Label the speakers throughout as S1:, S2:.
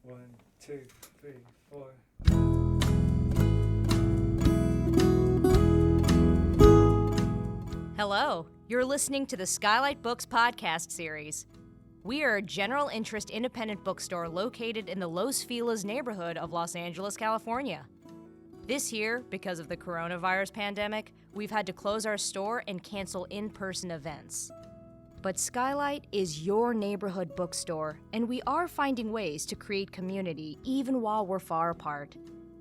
S1: One, two, three, four.
S2: Hello, you're listening to the Skylight Books podcast series. We are a general interest independent bookstore located in the Los Feliz neighborhood of Los Angeles, California. This year, because of the coronavirus pandemic, we've had to close our store and cancel in-person events. But Skylight is your neighborhood bookstore, and we are finding ways to create community even while we're far apart.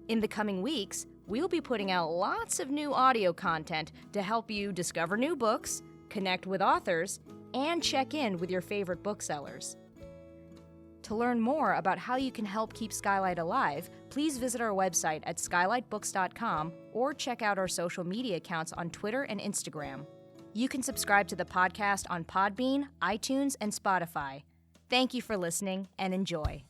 S2: In the coming weeks, we'll be putting out lots of new audio content to help you discover new books, connect with authors, and check in with your favorite booksellers. To learn more about how you can help keep Skylight alive, please visit our website at skylightbooks.com or check out our social media accounts on Twitter and Instagram. You can subscribe to the podcast on Podbean, iTunes, and Spotify. Thank you for listening and enjoy.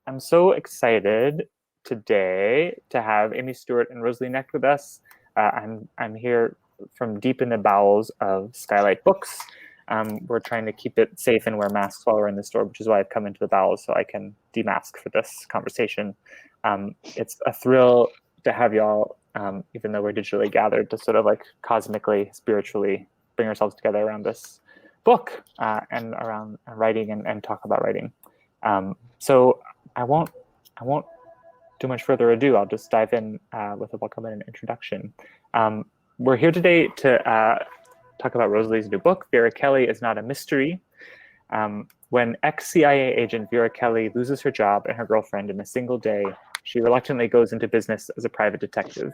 S3: I'm so excited today to have Amy Stewart and Rosalie Knecht with us. I'm here from deep in the bowels of Skylight Books. We're trying to keep it safe and wear masks while we're in the store, which is why I've come into the bowels so I can demask for this conversation. It's a thrill to have y'all, even though we're digitally gathered, to sort of like cosmically, spiritually bring ourselves together around this book and around writing and talk about writing. So I won't do much further ado. I'll just dive in with a welcome and an introduction. We're here today to talk about Rosalie's new book, Vera Kelly is Not a Mystery. When ex-CIA agent Vera Kelly loses her job and her girlfriend in a single day, she reluctantly goes into business as a private detective.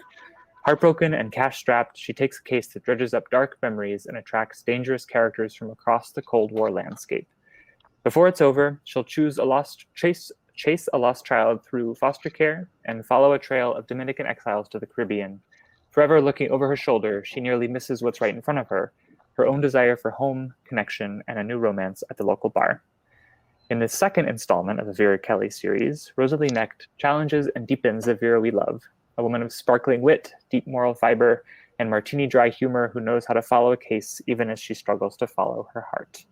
S3: Heartbroken and cash-strapped, she takes a case that dredges up dark memories and attracts dangerous characters from across the Cold War landscape. Before it's over, she'll chase a lost child through foster care and follow a trail of Dominican exiles to the Caribbean. Forever looking over her shoulder, she nearly misses what's right in front of her own desire for home, connection, and a new romance at the local bar. In the second installment of the Vera Kelly series, Rosalie Knecht challenges and deepens the Vera we love, a woman of sparkling wit, deep moral fiber, and martini-dry humor who knows how to follow a case even as she struggles to follow her heart.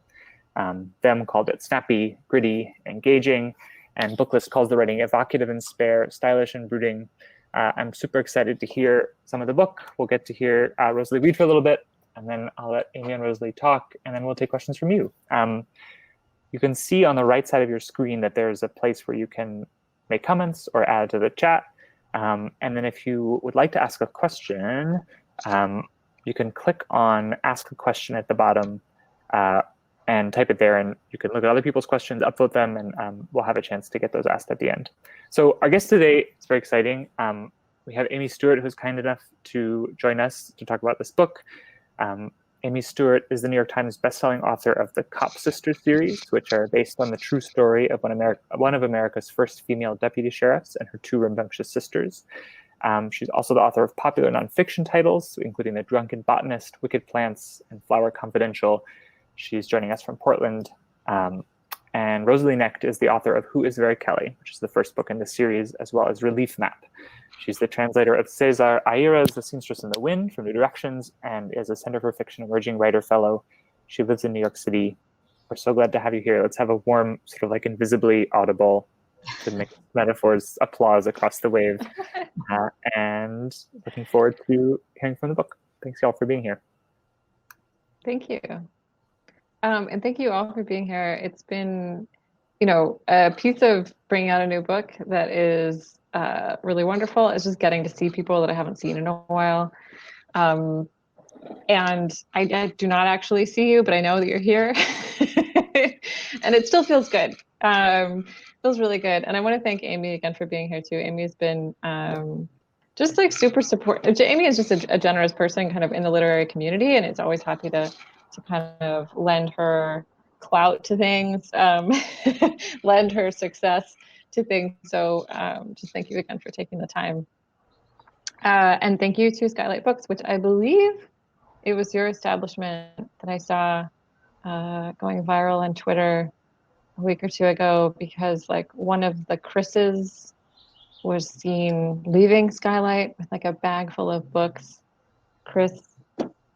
S3: Them called it snappy, gritty, engaging, and Booklist calls the writing evocative and spare, stylish and brooding. I'm super excited to hear some of the book. We'll get to hear Rosalie read for a little bit, and then I'll let Amy and Rosalie talk, and then we'll take questions from you. You can see on the right side of your screen that there's a place where you can make comments or add to the chat. And then if you would like to ask a question, you can click on Ask a Question at the bottom and type it there, and you can look at other people's questions, upvote them, and we'll have a chance to get those asked at the end. So our guest today is very exciting. We have Amy Stewart, who's kind enough to join us to talk about this book. Amy Stewart is the New York Times bestselling author of the Cop Sisters series, which are based on the true story of one of America's first female deputy sheriffs and her two rambunctious sisters. She's also the author of popular nonfiction titles, including The Drunken Botanist, Wicked Plants, and Flower Confidential. She's joining us from Portland. And Rosalie Knecht is the author of Who is Vera Kelly, which is the first book in the series, as well as Relief Map. She's the translator of Cesar Aira's The Seamstress in the Wind from New Directions and is a Center for Fiction Emerging Writer Fellow. She lives in New York City. We're so glad to have you here. Let's have a warm, sort of like invisibly audible, to make metaphors, applause across the wave. And looking forward to hearing from the book. Thanks, y'all, for being here.
S4: Thank you. And thank you all for being here. It's been, a piece of bringing out a new book that is really wonderful. It's just getting to see people that I haven't seen in a while. And I do not actually see you, but I know that you're here. And it still feels good. Feels really good. And I want to thank Amy again for being here too. Amy has been just like super supportive. Amy is just a generous person kind of in the literary community, and it's always happy to kind of lend her clout to things, lend her success to things. So just thank you again for taking the time. And thank you to Skylight Books, which I believe it was your establishment that I saw going viral on Twitter a week or two ago, because like one of the Chris's was seen leaving Skylight with like a bag full of books. Chris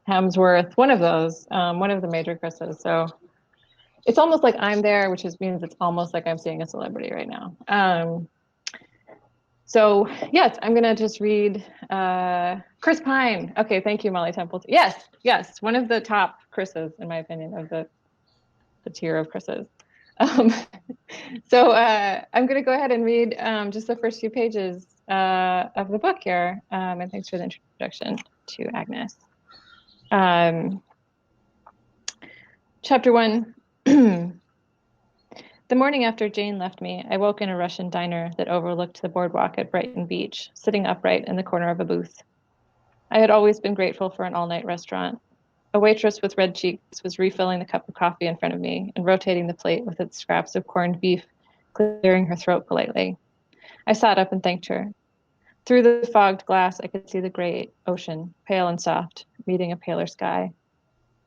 S4: Hemsworth, one of those, one of the major Chris's. So it's almost like I'm there, which means it's almost like I'm seeing a celebrity right now. So yes, I'm gonna just read Chris Pine. Okay, thank you, Molly Temple. Yes, one of the top Chris's, in my opinion, of the tier of Chris's. Um, so I'm gonna go ahead and read just the first few pages of the book here. And thanks for the introduction to Agnes. Chapter 1. The morning after Jane left me, I woke in a Russian diner that overlooked the boardwalk at Brighton Beach, sitting upright in the corner of a booth. I had always been grateful for an all-night restaurant. A waitress with red cheeks was refilling the cup of coffee in front of me and rotating the plate with its scraps of corned beef, clearing her throat politely. I sat up and thanked her. Through the fogged glass, I could see the great ocean, pale and soft, meeting a paler sky.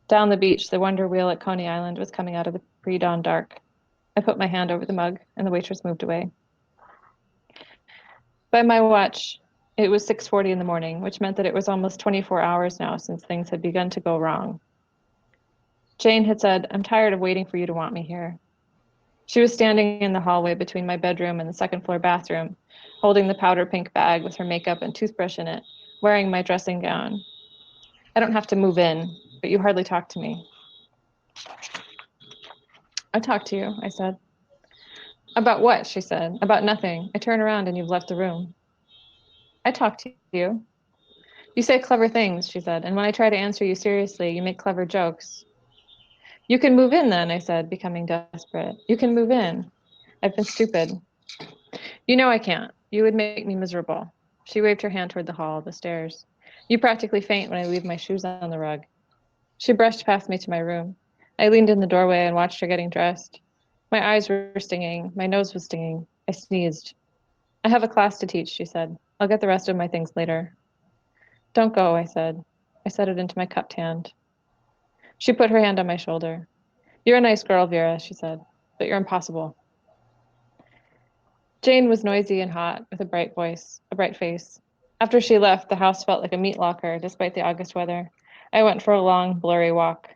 S4: Down the beach, the Wonder Wheel at Coney Island was coming out of the pre-dawn dark. I put my hand over the mug, and the waitress moved away. By my watch, it was 6:40 in the morning, which meant that it was almost 24 hours now since things had begun to go wrong. Jane had said, "I'm tired of waiting for you to want me here." She was standing in the hallway between my bedroom and the second-floor bathroom, holding the powder pink bag with her makeup and toothbrush in it, wearing my dressing gown. "I don't have to move in, but you hardly talk to me." "I talked to you," I said. "About what?" she said. "About nothing. I turn around and you've left the room." "I talk to you." "You say clever things," she said, "and when I try to answer you seriously, you make clever jokes." "You can move in then," I said, becoming desperate. "You can move in. I've been stupid." "You know I can't. You would make me miserable." She waved her hand toward the hall, the stairs. "You practically faint when I leave my shoes on the rug." She brushed past me to my room. I leaned in the doorway and watched her getting dressed. My eyes were stinging. My nose was stinging. I sneezed. "I have a class to teach," she said. "I'll get the rest of my things later." "Don't go," I said. I set it into my cupped hand. She put her hand on my shoulder. "You're a nice girl, Vera," she said, "but you're impossible." Jane was noisy and hot, with a bright voice, a bright face. After she left, the house felt like a meat locker, despite the August weather. I went for a long, blurry walk.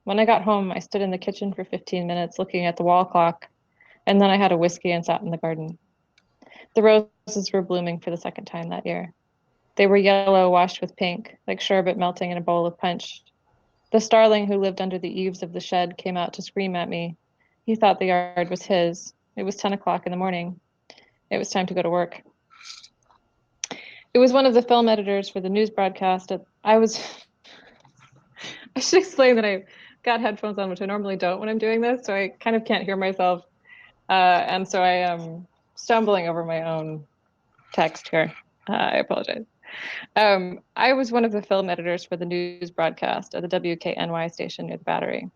S4: When I got home, I stood in the kitchen for 15 minutes looking at the wall clock, and then I had a whiskey and sat in the garden. The roses were blooming for the second time that year. They were yellow, washed with pink, like sherbet melting in a bowl of punch. The starling who lived under the eaves of the shed came out to scream at me. He thought the yard was his. It was 10 o'clock in the morning. It was time to go to work. It was one of the film editors for the news broadcast. I should explain that I got headphones on, which I normally don't when I'm doing this, so I kind of can't hear myself. And so I am stumbling over my own text here. I apologize. I was one of the film editors for the news broadcast at the WKNY station near the Battery.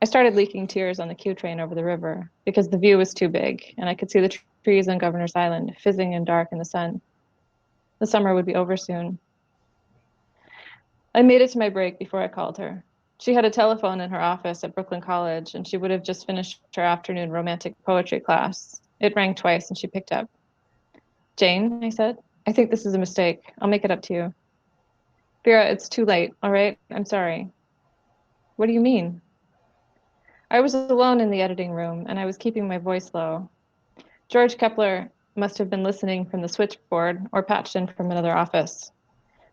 S4: I started leaking tears on the Q train over the river because the view was too big, and I could see the trees on Governor's Island fizzing and dark in the sun. The summer would be over soon. I made it to my break before I called her. She had a telephone in her office at Brooklyn College, and she would have just finished her afternoon romantic poetry class. It rang twice, and she picked up. "Jane," I said, "I think this is a mistake. I'll make it up to you." "Vera, it's too late, all right? I'm sorry." "What do you mean?" I was alone in the editing room, and I was keeping my voice low. George Kepler must have been listening from the switchboard or patched in from another office.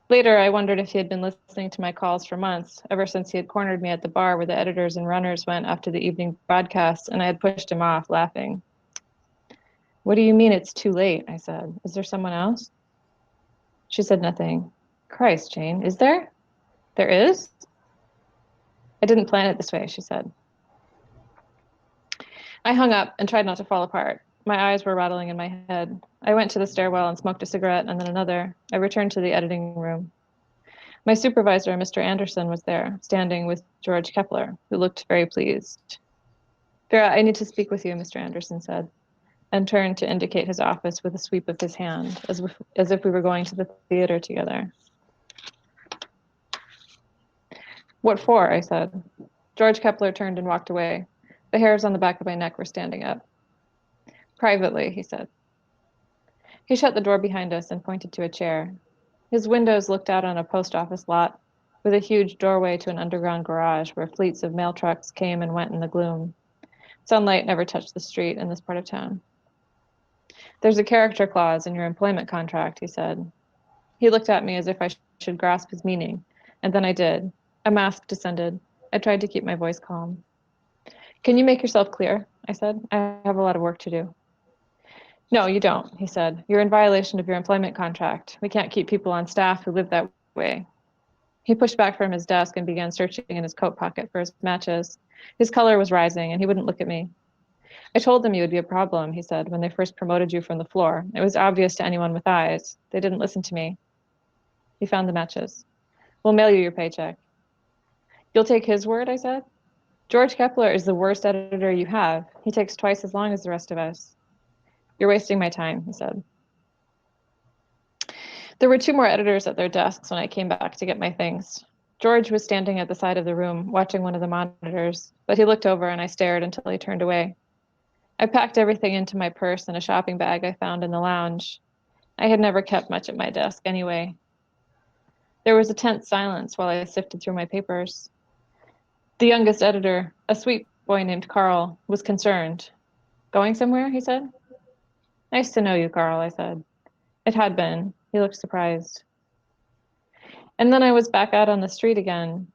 S4: Later, I wondered if he had been listening to my calls for months, ever since he had cornered me at the bar where the editors and runners went after the evening broadcast, and I had pushed him off, laughing. "What do you mean it's too late?" I said. "Is there someone else?" She said nothing. "Christ, Jane, is there?" "There is?" "I didn't plan it this way," she said. I hung up and tried not to fall apart. My eyes were rattling in my head. I went to the stairwell and smoked a cigarette and then another. I returned to the editing room. My supervisor, Mr. Anderson, was there, standing with George Kepler, who looked very pleased. "Vera, I need to speak with you," Mr. Anderson said, and turned to indicate his office with a sweep of his hand, as if we were going to the theater together. "What for?" I said. George Kepler turned and walked away. The hairs on the back of my neck were standing up. "Privately," he said. He shut the door behind us and pointed to a chair. His windows looked out on a post office lot with a huge doorway to an underground garage where fleets of mail trucks came and went in the gloom. Sunlight never touched the street in this part of town. There's a character clause in your employment contract, he said. He looked at me as if I should grasp his meaning, and then I did. A mask descended. I tried to keep my voice calm. Can you make yourself clear? I said. I have a lot of work to do. No, you don't, he said. You're in violation of your employment contract. We can't keep people on staff who live that way. He pushed back from his desk and began searching in his coat pocket for his matches. His color was rising, and he wouldn't look at me. I told them you would be a problem, he said, when they first promoted you from the floor. It was obvious to anyone with eyes. They didn't listen to me. He found the matches. We'll mail you your paycheck. You'll take his word, I said. George Kepler is the worst editor you have. He takes twice as long as the rest of us. You're wasting my time, he said. There were 2 more editors at their desks when I came back to get my things. George was standing at the side of the room, watching one of the monitors, but he looked over and I stared until he turned away. I packed everything into my purse and a shopping bag I found in the lounge. I had never kept much at my desk anyway. There was a tense silence while I sifted through my papers. The youngest editor, a sweet boy named Carl, was concerned. Going somewhere, he said. Nice to know you, Carl, I said. It had been. He looked surprised. And then I was back out on the street again.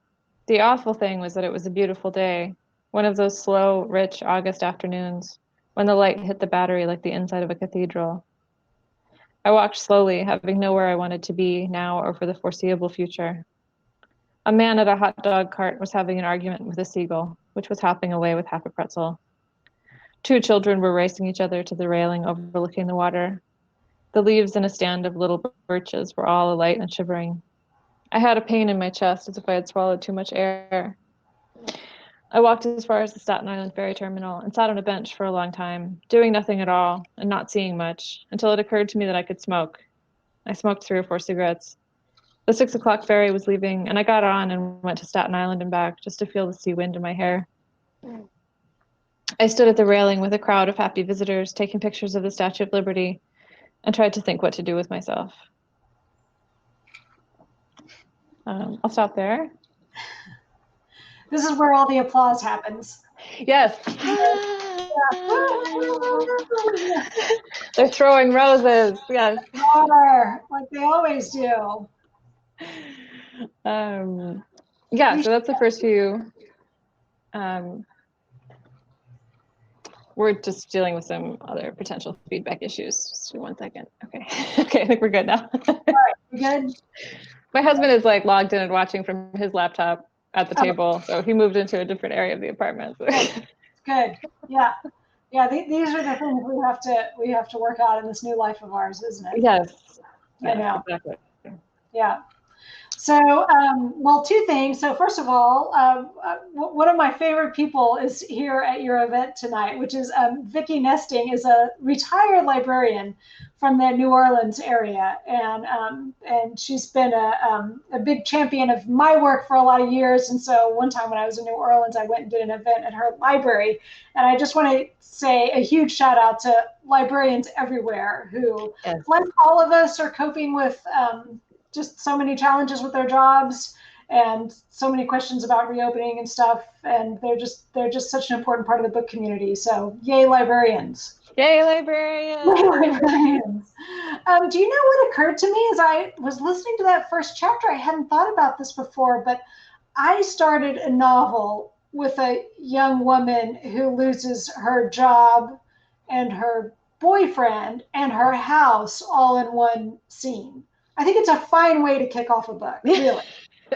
S4: The awful thing was that it was a beautiful day, one of those slow, rich August afternoons, when the light hit the battery like the inside of a cathedral. I walked slowly, having nowhere I wanted to be now or for the foreseeable future. A man at a hot dog cart was having an argument with a seagull, which was hopping away with half a pretzel. 2 children were racing each other to the railing overlooking the water. The leaves in a stand of little birches were all alight and shivering. I had a pain in my chest as if I had swallowed too much air. I walked as far as the Staten Island ferry terminal and sat on a bench for a long time, doing nothing at all and not seeing much, until it occurred to me that I could smoke. I smoked 3 or 4 cigarettes. The 6 o'clock ferry was leaving, and I got on and went to Staten Island and back just to feel the sea wind in my hair. I stood at the railing with a crowd of happy visitors taking pictures of the Statue of Liberty and tried to think what to do with myself. I'll stop there.
S5: This is where all the applause happens.
S4: Yes. They're throwing roses. Yes.
S5: Like they always do.
S4: Yeah, so that's the first few. We're just dealing with some other potential feedback issues. Just 1 second. Okay. Okay, I think we're good now.
S5: All right, we good?
S4: My husband is like logged in and watching from his laptop at the table, so he moved into a different area of the apartment.
S5: Good. Yeah. Yeah, these are the things we have to work out in this new life of ours, isn't it?
S4: Yes.
S5: I know.
S4: Exactly.
S5: Yeah. So, well, 2 things. So first of all, one of my favorite people is here at your event tonight, which is Vicki Nesting is a retired librarian from the New Orleans area. And she's been a big champion of my work for a lot of years. And so one time when I was in New Orleans, I went and did an event at her library. And I just want to say a huge shout out to librarians everywhere who, like all of us, are coping with just so many challenges with their jobs and so many questions about reopening and stuff. And they're just such an important part of the book community. So yay, librarians.
S4: Yay, librarians.
S5: Yay, librarians. Do you know what occurred to me as I was listening to that first chapter? I hadn't thought about this before, but I started a novel with a young woman who loses her job and her boyfriend and her house all in one scene. I think it's a fine way to kick off a book, really.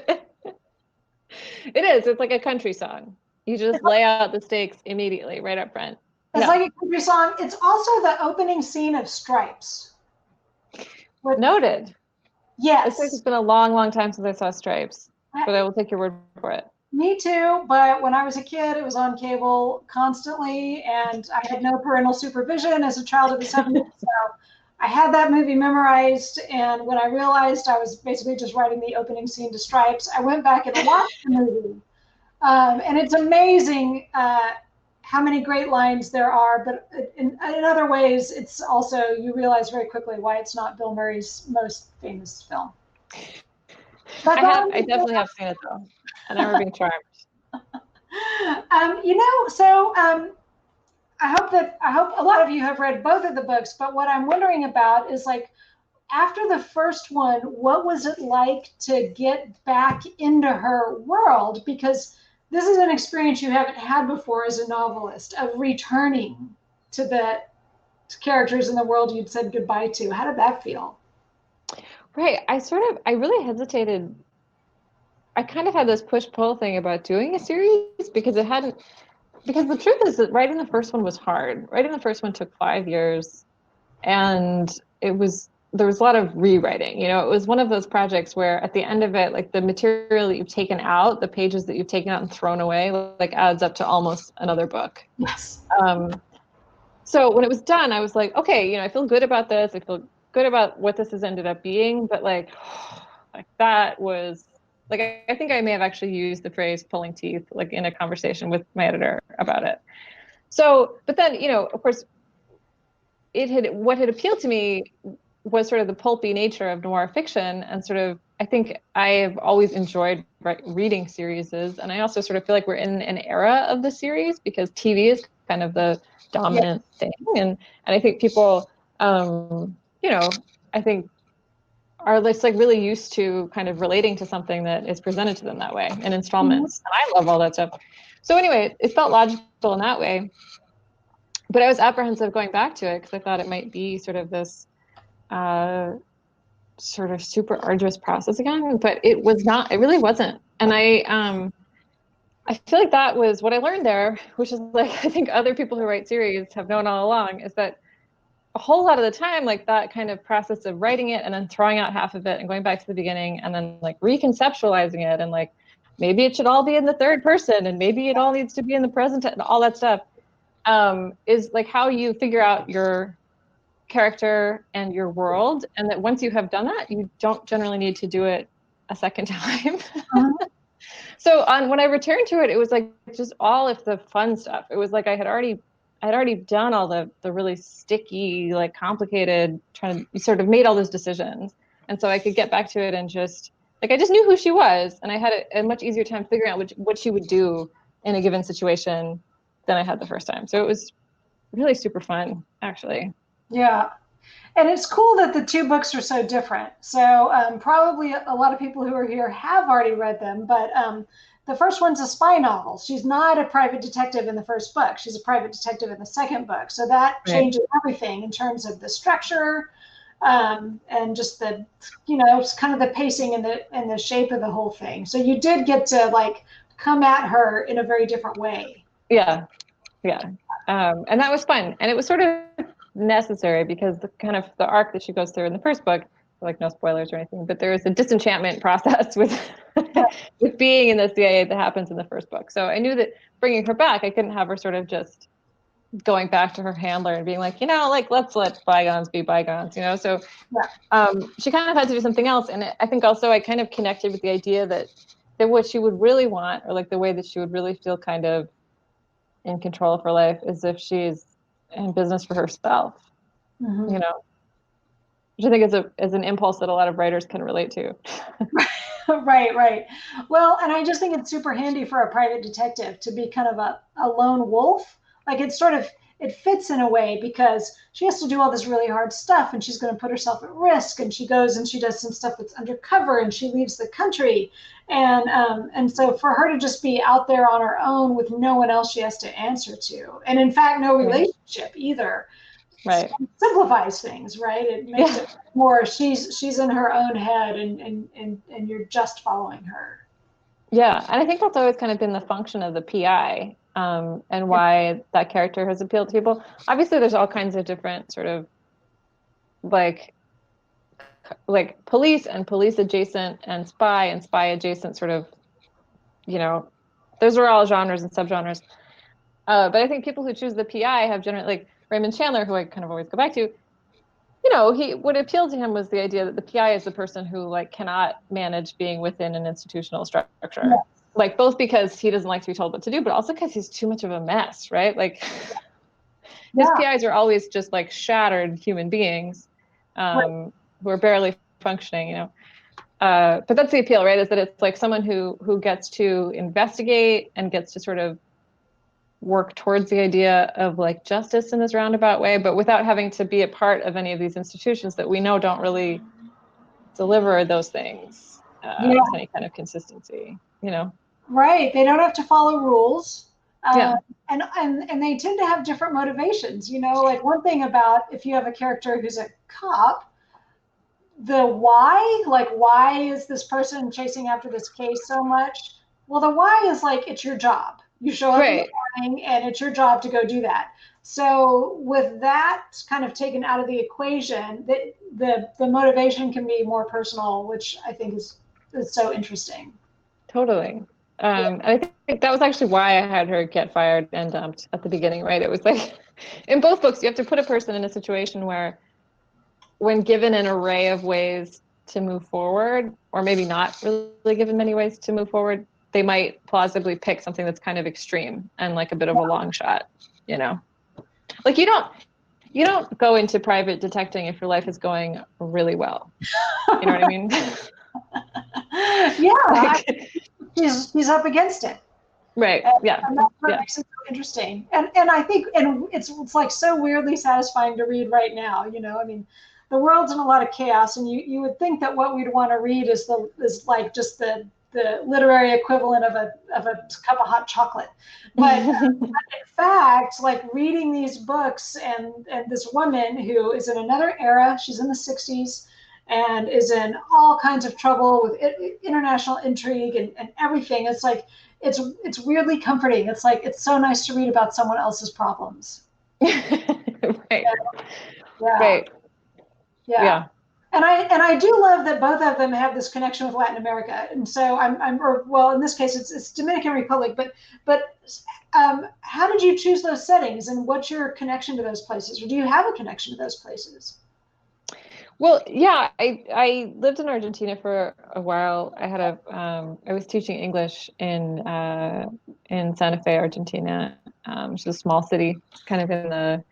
S4: It is. It's like a country song. You just lay out the stakes immediately, right up front.
S5: It's like a country song. It's also the opening scene of Stripes.
S4: Noted.
S5: Yes.
S4: It's been a long, long time since I saw Stripes, but I will take your word for it.
S5: Me too, but when I was a kid, it was on cable constantly, and I had no parental supervision as a child of the 70s, so I had that movie memorized, and when I realized I was basically just writing the opening scene to Stripes, I went back and watched the movie. And it's amazing how many great lines there are, but in other ways, it's also, you realize very quickly why it's not Bill Murray's most famous film.
S4: I definitely have seen it, though, and I remember being charmed.
S5: I hope a lot of you have read both of the books, but what I'm wondering about is like, after the first one, what was it like to get back into her world? Because this is an experience you haven't had before as a novelist, of returning to the characters in the world you'd said goodbye to. How did that feel?
S4: Right. I really hesitated. I kind of had this push-pull thing about doing a series because the truth is that writing the first one was hard. Writing the first one took 5 years, and there was a lot of rewriting. It was one of those projects where at the end of it, like the material that you've taken out, the pages that you've taken out and thrown away, like adds up to almost another book.
S5: Yes.
S4: So when it was done, I was like, okay, I feel good about this. I feel good about what this has ended up being, but like that was like, I think I may have actually used the phrase pulling teeth, like in a conversation with my editor about it. So, but then, of course, what had appealed to me was sort of the pulpy nature of noir fiction, and sort of, I think I have always enjoyed reading series, and I also sort of feel like we're in an era of the series because TV is kind of the dominant thing, and I think people, I think are just like really used to kind of relating to something that is presented to them that way in installments. And I love all that stuff. So anyway, it felt logical in that way, but I was apprehensive going back to it because I thought it might be sort of this sort of super arduous process again, but it was not. It really wasn't. And I feel like that was what I learned there, which is like, I think other people who write series have known all along, is that a whole lot of the time, like that kind of process of writing it and then throwing out half of it and going back to the beginning and then like reconceptualizing it, and like maybe it should all be in the third person and maybe it all needs to be in the present and all that stuff, is like how you figure out your character and your world. And that once you have done that, you don't generally need to do it a second time. So when I returned to it, it was like just all of the fun stuff. It was like I had already done all the really sticky, like complicated, trying to sort of made all those decisions. And so I could get back to it and just like, I just knew who she was, and I had a much easier time figuring out what she would do in a given situation than I had the first time. So it was really super fun, actually.
S5: Yeah. And it's cool that the two books are so different. So probably a lot of people who are here have already read them, but the first one's a spy novel. She's not a private detective in the first book. She's a private detective in the second book. So that changes everything in terms of the structure, and just the, it's kind of the pacing and the shape of the whole thing. So you did get to like come at her in a very different way.
S4: Yeah. And that was fun. And it was sort of necessary because the kind of the arc that she goes through in the first book, like no spoilers or anything, but there is a disenchantment process with with being in the CIA that happens in the first book. So I knew that bringing her back, I couldn't have her sort of just going back to her handler and being like, like let's let bygones be bygones, So she kind of had to do something else. And I think also I kind of connected with the idea that what she would really want, or like the way that she would really feel kind of in control of her life, is if she's in business for herself, which I think is an impulse that a lot of writers can relate to.
S5: Right. Well, and I just think it's super handy for a private detective to be kind of a lone wolf. Like it fits in a way because she has to do all this really hard stuff, and she's going to put herself at risk, and she goes and she does some stuff that's undercover, and she leaves the country. And so for her to just be out there on her own with no one else she has to answer to, and in fact, no relationship either, simplifies things, right? It makes it more, she's in her own head, and you're just following her.
S4: Yeah, and I think that's always kind of been the function of the PI, and why that character has appealed to people. Obviously, there's all kinds of different sort of like police and police adjacent and spy adjacent sort of, those are all genres and subgenres. But I think people who choose the PI have generally, like Raymond Chandler, who I kind of always go back to, what appealed to him was the idea that the PI is the person who like cannot manage being within an institutional structure. Yeah. Like both because he doesn't like to be told what to do, but also because he's too much of a mess, right? Like his PIs are always just like shattered human beings, who are barely functioning, but that's the appeal, right? Is that it's like someone who gets to investigate and gets to sort of work towards the idea of like justice in this roundabout way, but without having to be a part of any of these institutions that we know don't really deliver those things with any kind of consistency, you know?
S5: Right. They don't have to follow rules.
S4: Yeah.
S5: And they tend to have different motivations. You know, like one thing about if you have a character who's a cop, the why, like why is this person chasing after this case so much? Well, the why is like, it's your job. You show up in the morning and it's your job to go do that. So with that kind of taken out of the equation, the motivation can be more personal, which I think is so interesting.
S4: Totally. And I think that was actually why I had her get fired and dumped at the beginning, right? It was like, in both books, you have to put a person in a situation where, when given an array of ways to move forward, or maybe not really given many ways to move forward, they might plausibly pick something that's kind of extreme and like a bit of a long shot, you know? Like you don't go into private detecting if your life is going really well. You know what I mean?
S5: He's up against it.
S4: Right.
S5: And
S4: yeah.
S5: And that's what makes it so interesting. And I think, and it's like so weirdly satisfying to read right now. You know, I mean, the world's in a lot of chaos, and you would think that what we'd want to read is like just the literary equivalent of a cup of hot chocolate. But in fact, like reading these books and this woman who is in another era, she's in the 60s, and is in all kinds of trouble with international intrigue and everything. It's like, it's weirdly comforting. It's like, it's so nice to read about someone else's problems.
S4: Right.
S5: Yeah.
S4: Right. Yeah.
S5: And I do love that both of them have this connection with Latin America. And so in this case, it's Dominican Republic, but how did you choose those settings, and what's your connection to those places? Or do you have a connection to those places?
S4: Well, yeah, I lived in Argentina for a while. I was teaching English in Santa Fe, Argentina, which is a small city, kind of in the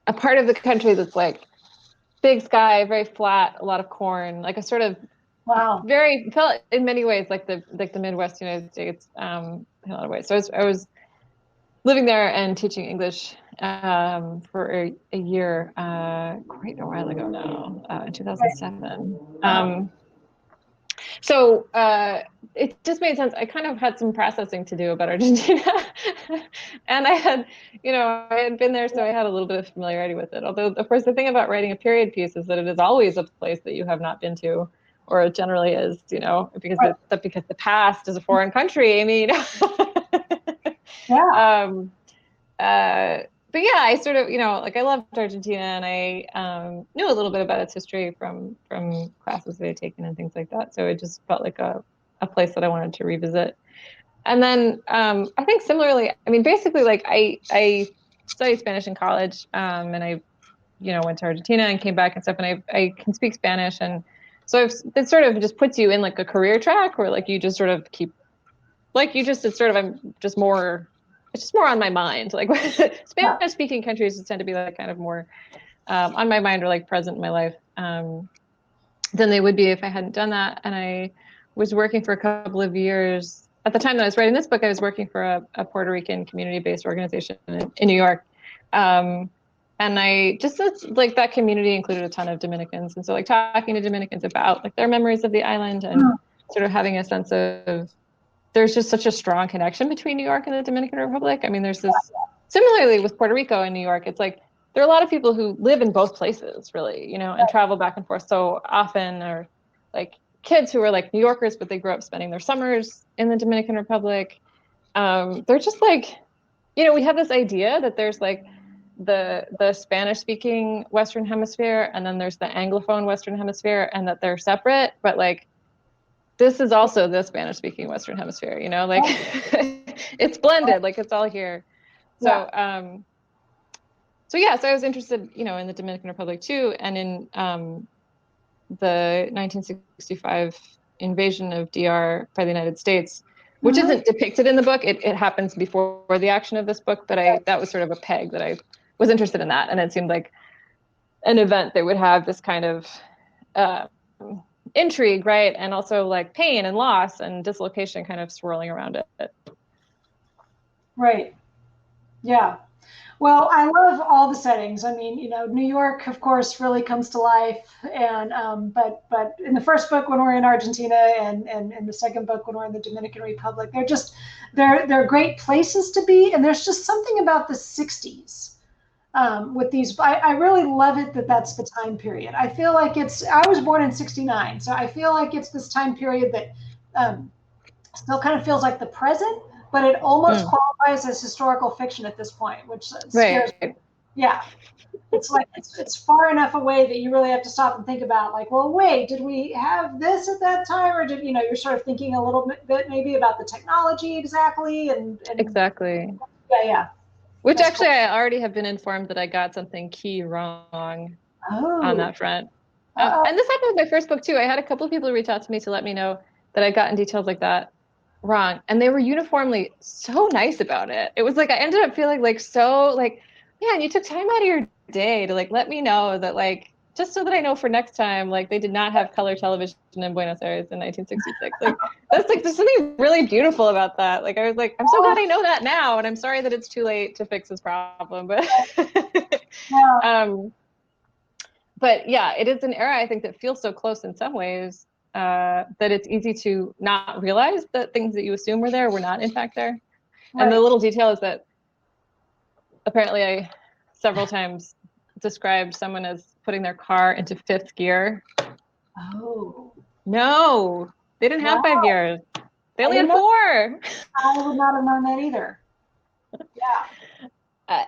S4: a part of the country that's like big sky, very flat, a lot of corn, like a sort of felt in many ways like the Midwest United States in a lot of ways. So I was living there and teaching English for a year, quite a while ago now, in 2007. So it just made sense. I kind of had some processing to do about Argentina, and I had been there, so I had a little bit of familiarity with it. Although, of course, the thing about writing a period piece is that it is always a place that you have not been to, or it generally is, because the past is a foreign country. I mean, but yeah, I sort of, I loved Argentina, and I knew a little bit about its history from classes that I had taken and things like that. So it just felt like a place that I wanted to revisit. And then I think similarly, I mean, basically, like I studied Spanish in college, and I, went to Argentina and came back and stuff, and I can speak Spanish, and so it sort of just puts you in like a career track where like you just sort of keep, like you just, it's sort of, it's just more on my mind. Like Spanish speaking countries just tend to be like kind of more on my mind or like present in my life than they would be if I hadn't done that. And I was working for a couple of years. At the time that I was writing this book, I was working for a Puerto Rican community-based organization in New York. And I just, like that community included a ton of Dominicans. And so like talking to Dominicans about like their memories of the island and sort of having a sense of, there's just such a strong connection between New York and the Dominican Republic. I mean, there's this, similarly with Puerto Rico and New York, it's like, there are a lot of people who live in both places really, and travel back and forth so often, or like kids who are like New Yorkers, but they grew up spending their summers in the Dominican Republic. They're just like, we have this idea that there's like the Spanish speaking Western Hemisphere, and then there's the Anglophone Western Hemisphere, and that they're separate, but like, this is also the Spanish speaking Western Hemisphere, like it's blended, like it's all here. So, so I was interested, in the Dominican Republic too. And in the 1965 invasion of DR by the United States, which isn't depicted in the book. It happens before the action of this book, but that was sort of a peg that I was interested in that. And it seemed like an event that would have this kind of, intrigue, right, and also like pain and loss and dislocation kind of swirling around it.
S5: Right. Yeah. Well, I love all the settings. I mean, New York, of course, really comes to life. And but in the first book, when we're in Argentina, and in the second book, when we're in the Dominican Republic, they're great places to be. And there's just something about the '60s with these. I really love it that's the time period. I feel like I was born in '69, so I feel like it's this time period that still kind of feels like the present, but it almost qualifies as historical fiction at this point, which scares me. Yeah. It's like it's far enough away that you really have to stop and think about, like, well, wait, did we have this at that time? Or did, you're sort of thinking a little bit maybe about the technology exactly. And
S4: exactly.
S5: Yeah.
S4: Which that's actually, cool. I already have been informed that I got something key wrong on that front. And this happened with my first book too. I had a couple of people reach out to me to let me know that I'd gotten details like that wrong, and they were uniformly so nice about it. It was like I ended up feeling like so like, man, you took time out of your day to like let me know that, like, just so that I know for next time, like, they did not have color television in Buenos Aires in 1966. Like, that's like, there's something really beautiful about that. Like, I was like, I'm so glad I know that now, and I'm sorry that it's too late to fix this problem. But but yeah, it is an era, I think, that feels so close in some ways, that it's easy to not realize that things that you assume were there were not in fact there. Right. And the little detail is that apparently I several times described someone as putting their car into 5th gear.
S5: Oh.
S4: No, they didn't have 5 gears. They only had 4.
S5: I would not have known that either. Yeah.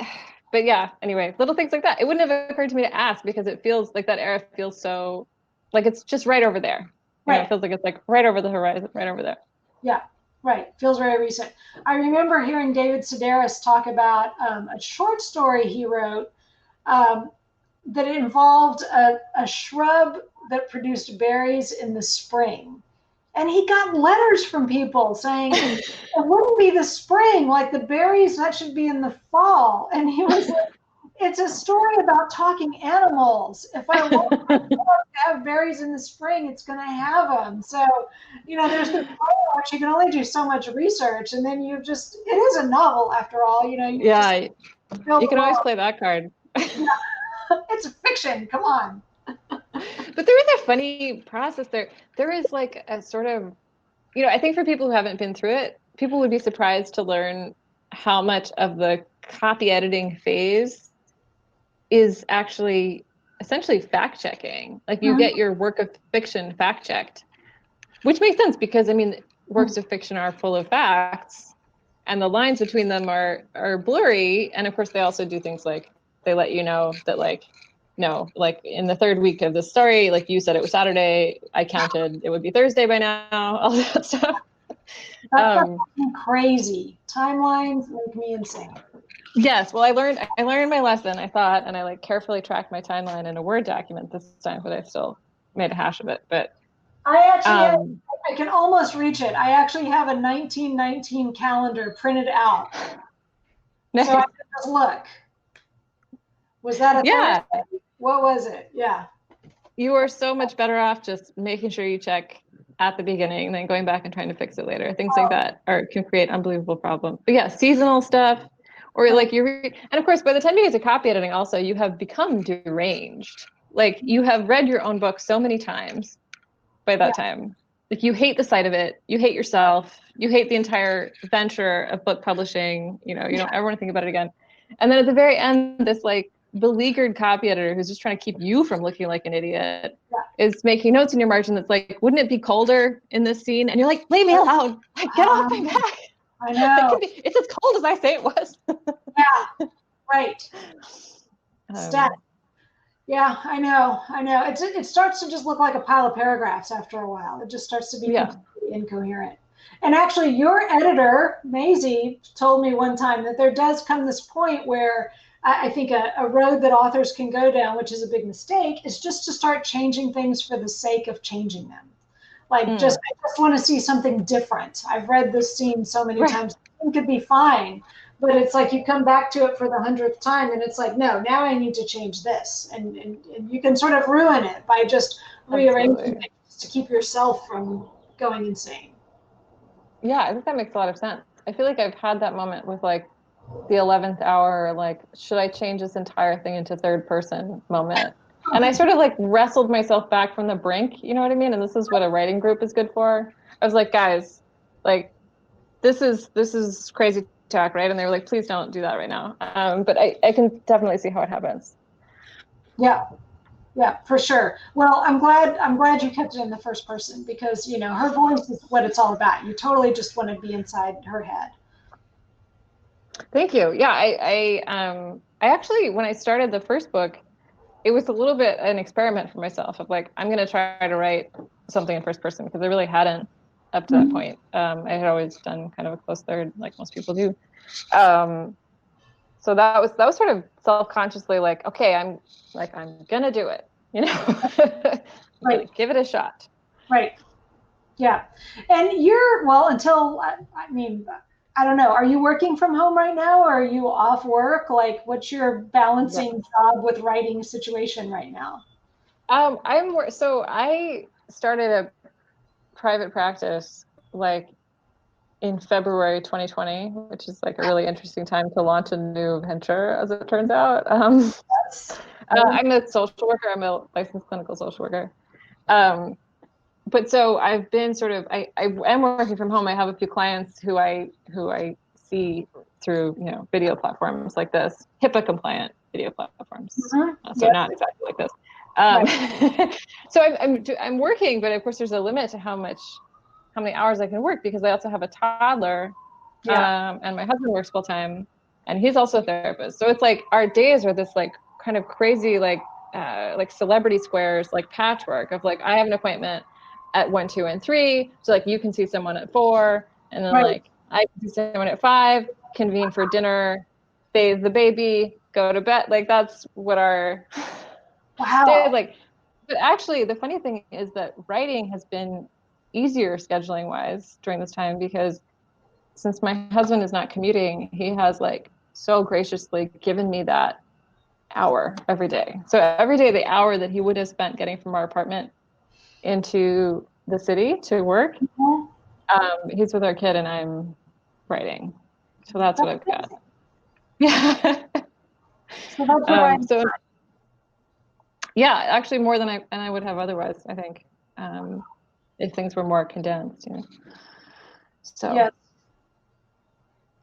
S4: But yeah, anyway, little things like that. It wouldn't have occurred to me to ask because it feels like that era feels so, like it's just right over there. Right. It feels like it's like right over the horizon, right over there.
S5: Yeah, right. Feels very recent. I remember hearing David Sedaris talk about a short story he wrote that involved a shrub that produced berries in the spring. And he got letters from people saying, it wouldn't be the spring, like the berries, that should be in the fall. And he was like, it's a story about talking animals. If I want to have berries in the spring, it's going to have them. So, there's the point which you can only do so much research. And then it is a novel after all, you
S4: can always play that card.
S5: It's a fiction, come on.
S4: But there is a funny process there. There is like a sort of, I think for people who haven't been through it, people would be surprised to learn how much of the copy editing phase is actually essentially fact checking. Like you get your work of fiction fact checked, which makes sense because works of fiction are full of facts and the lines between them are blurry. And of course they also do things like they let you know that no, like in the 3rd week of the story, like you said it was Saturday, I counted it would be Thursday by now, all that stuff.
S5: That's crazy. Timelines make me insane.
S4: Yes, well, I learned my lesson, I thought, and I like carefully tracked my timeline in a Word document this time, but I still made a hash of it. But
S5: I actually I can almost reach it. I actually have a 1919 calendar printed out. Nice. So I can just look. Was that a Thursday? What was it? Yeah.
S4: You are so much better off just making sure you check at the beginning than going back and trying to fix it later. Things like that can create unbelievable problems. But yeah, seasonal stuff, or like and of course, by the time you get to copy editing, also you have become deranged. Like you have read your own book so many times by that time. Like you hate the sight of it, you hate yourself, you hate the entire venture of book publishing. You don't ever want to think about it again. And then at the very end, this like beleaguered copy editor who's just trying to keep you from looking like an idiot is making notes in your margin that's like, wouldn't it be colder in this scene? And you're like, leave me alone, like, get off my back.
S5: I know.
S4: It's as cold as I say it was.
S5: Yeah, right. Stat. Yeah, I know. It starts to just look like a pile of paragraphs after a while. It just starts to be completely incoherent. And actually, your editor, Maisie, told me one time that there does come this point where I think a road that authors can go down, which is a big mistake, is just to start changing things for the sake of changing them. Like, I just want to see something different. I've read this scene so many times. It could be fine, but it's like you come back to it for the 100th time, and it's like, no, now I need to change this. And you can sort of ruin it by just rearranging things to keep yourself from going insane.
S4: Yeah, I think that makes a lot of sense. I feel like I've had that moment with like the 11th hour, like, should I change this entire thing into third person moment? And I sort of like wrestled myself back from the brink, you know what I mean? And this is what a writing group is good for. I was like, guys, like, this is crazy talk, right? And they were like, please don't do that right now. But I can definitely see how it happens.
S5: Yeah. Yeah, for sure. Well, I'm glad you kept it in the first person, because, you know, her voice is what it's all about. You totally just want to be inside her head.
S4: Thank you. Yeah, I actually, when I started the first book, it was a little bit an experiment for myself of like, I'm going to try to write something in first person, because I really hadn't up to that point. I had always done kind of a close third, like most people do. So that was sort of self-consciously like, okay, I'm going to do it, you know,
S5: Right.
S4: Give it a shot.
S5: Right. Yeah. And until, I mean, I don't know, are you working from home right now, or are you off work? Like, what's your balancing job with writing situation right now?
S4: So I started a private practice like in February 2020, which is like a really interesting time to launch a new venture, as it turns out. I'm a social worker. I'm a licensed clinical social worker. But so I've been sort of, I am working from home. I have a few clients who I see through, you know, video platforms like this, HIPAA compliant video platforms. So not exactly like this. So I'm working, but of course there's a limit to how many hours I can work, because I also have a toddler, and my husband works full time, and he's also a therapist. So it's like our days are this like kind of crazy, like celebrity squares, like patchwork of like, I have an appointment at 1, 2, and 3. So like you can see someone at 4, and then like I can see someone at 5, convene for dinner, bathe the baby, go to bed. Like that's what our day is like. But actually the funny thing is that writing has been easier scheduling wise during this time, because since my husband is not commuting, he has like so graciously given me that hour every day. So every day, the hour that he would have spent getting from our apartment into the city to work, he's with our kid and I'm writing. So that's what I've got. Yeah.
S5: So that's what
S4: yeah, actually more than I would have otherwise, I think, if things were more condensed, you know. So.
S5: Yeah.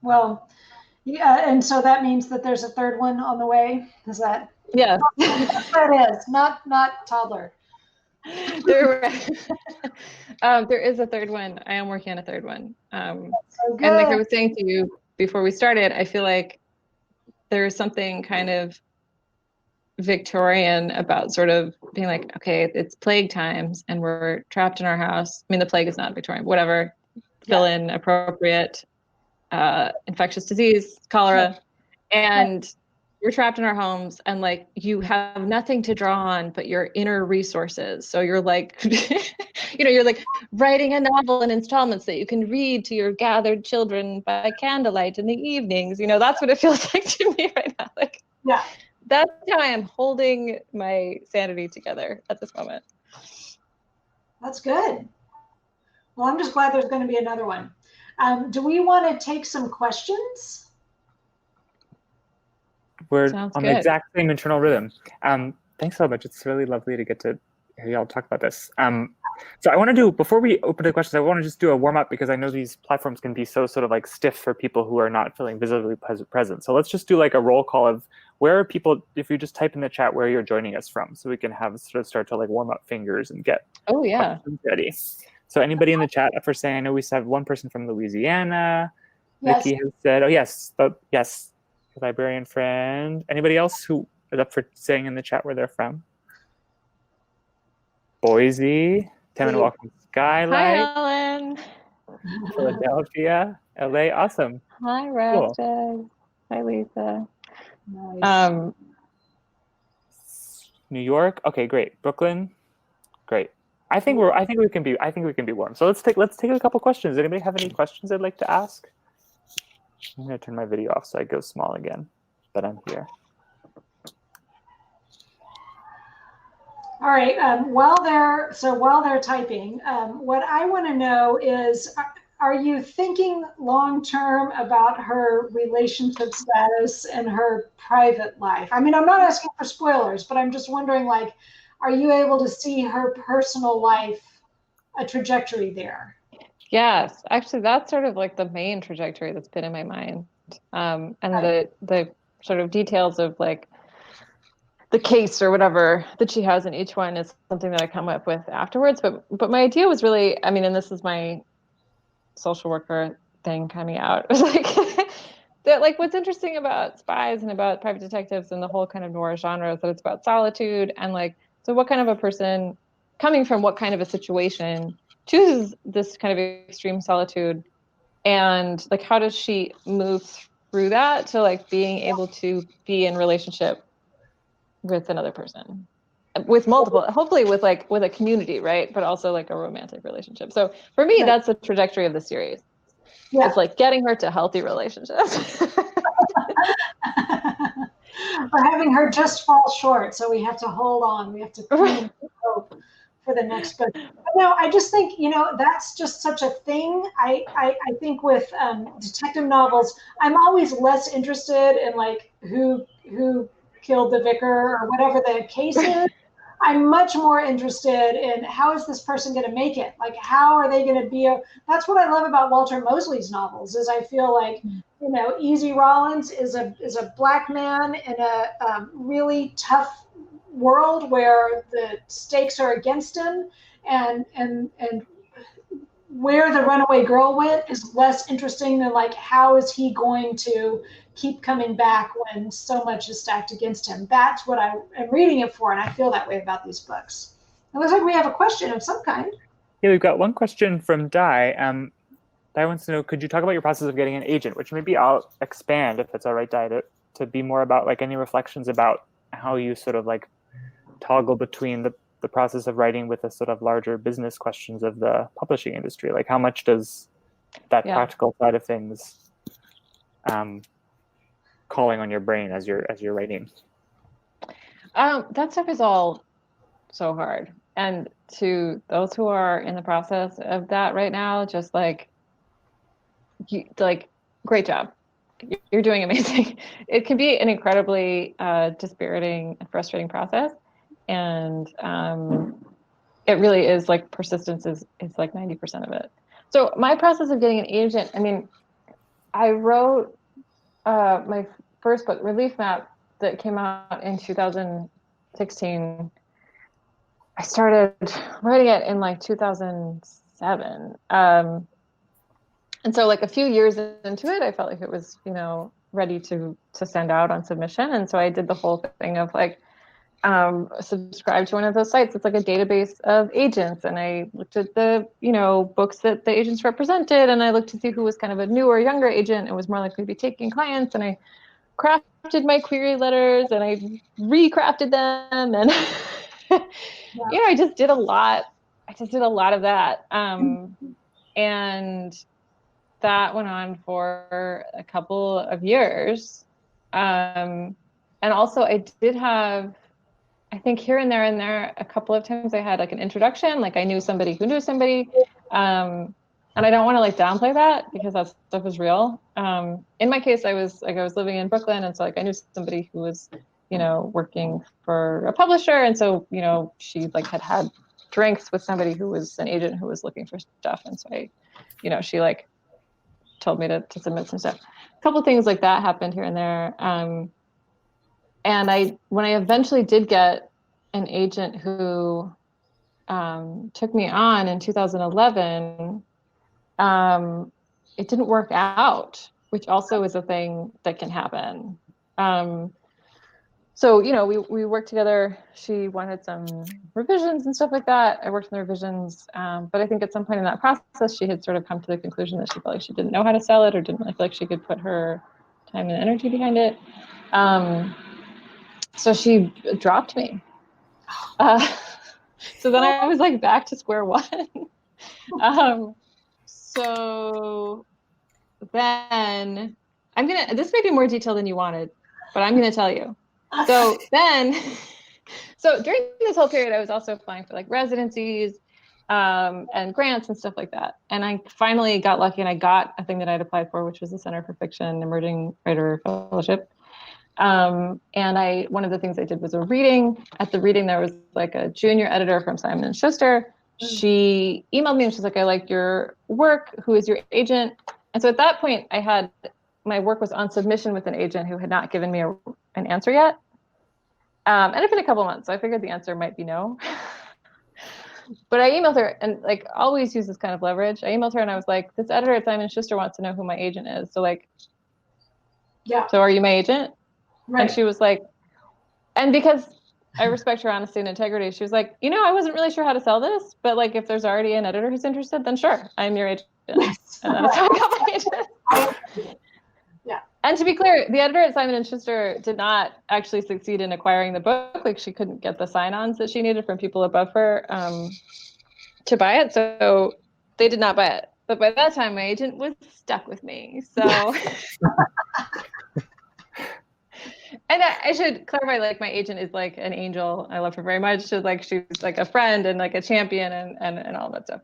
S5: Well, yeah, and so that means that there's a third one on the way. Is that?
S4: Yeah.
S5: That is not toddler.
S4: There is a third one. I am working on a third one. And like I was saying to you before we started, I feel like there's something kind of Victorian about sort of being like, okay, it's plague times and we're trapped in our house. I mean, the plague is not Victorian, whatever. Fill in appropriate infectious disease, cholera, and we're trapped in our homes, and like you have nothing to draw on but your inner resources. So you're like, you know, you're like writing a novel in installments that you can read to your gathered children by candlelight in the evenings. You know, that's what it feels like to me right now. Like,
S5: yeah,
S4: that's how I am holding my sanity together at this moment.
S5: That's good. Well, I'm just glad there's going to be another one. Do we want to take some questions?
S3: We're
S4: Sounds
S3: on
S4: good.
S3: the exact same internal rhythm. Thanks so much. It's really lovely to get to hear y'all talk about this. So I want to do, before we open to the questions, I want to just do a warm up, because I know these platforms can be so sort of like stiff for people who are not feeling visibly present. So let's just do like a roll call of where are people, if you just type in the chat where you're joining us from, so we can have sort of start to like warm up fingers and get questions ready. So anybody in the chat for saying, I know we have one person from Louisiana.
S5: Yes.
S3: Vicky has said, oh yes, yes, librarian friend. Anybody else who is up for saying in the chat where they're from? Boise, Tim, welcome. Skylight.
S4: Hi, Ellen.
S3: Philadelphia, LA, awesome.
S4: Hi, Rasta. Cool. Hi, Lisa. Nice.
S3: New York. Okay, great. Brooklyn. Great. I think we can be warm. So let's take a couple questions. Anybody have any questions they'd like to ask? I'm gonna turn my video off so I go small again, but I'm here.
S5: All right. While they're typing, what I want to know is, are you thinking long term about her relationship status and her private life? I mean, I'm not asking for spoilers, but I'm just wondering, like, are you able to see her personal life, a trajectory there?
S4: Yes, actually, that's sort of like the main trajectory that's been in my mind. And the sort of details of like the case or whatever that she has in each one is something that I come up with afterwards. But my idea was really, I mean, and this is my social worker thing coming out. It was like that, like, what's interesting about spies and about private detectives and the whole kind of noir genre is that it's about solitude, and like, so what kind of a person coming from what kind of a situation chooses this kind of extreme solitude, and like, how does she move through that to like being able to be in relationship with another person, with multiple, hopefully with a community, right? But also like a romantic relationship. So for me, that's the trajectory of the series.
S5: Yeah.
S4: It's like getting her to healthy relationships.
S5: Or having her just fall short, so we have to hold on. We have to hope for the next book. But no, I just think, that's just such a thing. I think with detective novels, I'm always less interested in like who killed the vicar or whatever the case is. I'm much more interested in how is this person going to make it? Like, how are they going to be that's what I love about Walter Mosley's novels, is I feel like, Easy Rollins is a black man in a really tough world where the stakes are against him, and where the runaway girl went is less interesting than like, how is he going to keep coming back when so much is stacked against him? That's what I am reading it for, and I feel that way about these books. It looks like we have a question of some kind.
S3: Yeah, we've got one question from Di. Di wants to know, could you talk about your process of getting an agent? Which maybe I'll expand, if it's all right, Di, to be more about like any reflections about how you sort of like toggle between the process of writing with the sort of larger business questions of the publishing industry. Like, how much does that practical side of things calling on your brain as you're writing?
S4: That stuff is all so hard. And to those who are in the process of that right now, just like, great job. You're doing amazing. It can be an incredibly dispiriting and frustrating process. And it really is like persistence is like 90% of it. So my process of getting an agent, I mean, I wrote my first book, Relief Map, that came out in 2016. I started writing it in like 2007. And so like a few years into it, I felt like it was, ready to send out on submission. And so I did the whole thing of like, subscribe to one of those sites. It's like a database of agents. And I looked at the, books that the agents represented. And I looked to see who was kind of a newer, younger agent and was more likely to be taking clients. And I crafted my query letters and I recrafted them. And, I just did a lot. I just did a lot of that. And that went on for a couple of years. And also I did have, I think here and there, a couple of times I had like an introduction, like I knew somebody who knew somebody. And I don't want to like downplay that because that stuff is real. In my case, I was living in Brooklyn. And so like I knew somebody who was, working for a publisher. And so, she like had drinks with somebody who was an agent who was looking for stuff. And so I, she like told me to submit some stuff. A couple things like that happened here and there. And when I eventually did get an agent who took me on in 2011, it didn't work out, which also is a thing that can happen. So, we worked together. She wanted some revisions and stuff like that. I worked on the revisions. But I think at some point in that process, she had sort of come to the conclusion that she felt like she didn't know how to sell it or didn't really feel like she could put her time and energy behind it. So she dropped me. So then I was like back to square one. So then this may be more detailed than you wanted, but I'm going to tell you. So during this whole period, I was also applying for like residencies and grants and stuff like that. And I finally got lucky and I got a thing that I'd applied for, which was the Center for Fiction Emerging Writer Fellowship. And one of the things I did was a reading. At the reading, there was like a junior editor from Simon & Schuster. She emailed me and she's like, I like your work. Who is your agent? And so at that point, my work was on submission with an agent who had not given me an answer yet. And it had been a couple of months, so I figured the answer might be no. But I emailed her, and like always use this kind of leverage. I emailed her and I was like, this editor at Simon & Schuster wants to know who my agent is. So like,
S5: Yeah.
S4: so are you my agent?
S5: Right.
S4: And she was like, and because I respect her honesty and integrity, she was like, I wasn't really sure how to sell this, but like if there's already an editor who's interested, then sure, I'm your agent.
S5: Yes.
S4: And that's how I got my agent.
S5: Yeah.
S4: And to be clear, the editor at Simon & Schuster did not actually succeed in acquiring the book. Like she couldn't get the sign-ons that she needed from people above her to buy it. So they did not buy it. But by that time, my agent was stuck with me. So, and I should clarify, like my agent is like an angel. I love her very much. She's like a friend and like a champion and all that stuff.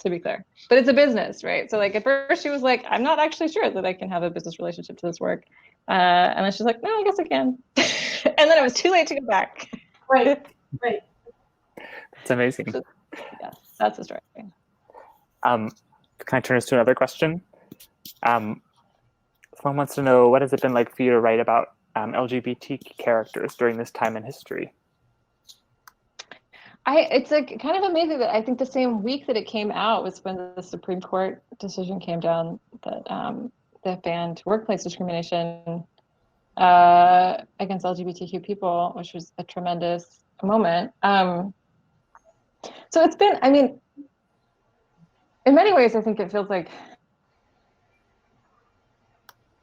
S4: To be clear, but it's a business, right? So like at first she was like, I'm not actually sure that I can have a business relationship to this work. And then she's like, no, I guess I can. And then it was too late to go back.
S5: Right.
S3: It's amazing.
S4: Yeah, that's the story.
S3: Can I turn us to another question? Someone wants to know, what has it been like for you to write about LGBT characters during this time in history?
S4: It's like kind of amazing that I think the same week that it came out was when the Supreme Court decision came down that banned workplace discrimination against LGBTQ people, which was a tremendous moment. So it's been, I mean, in many ways, I think it feels like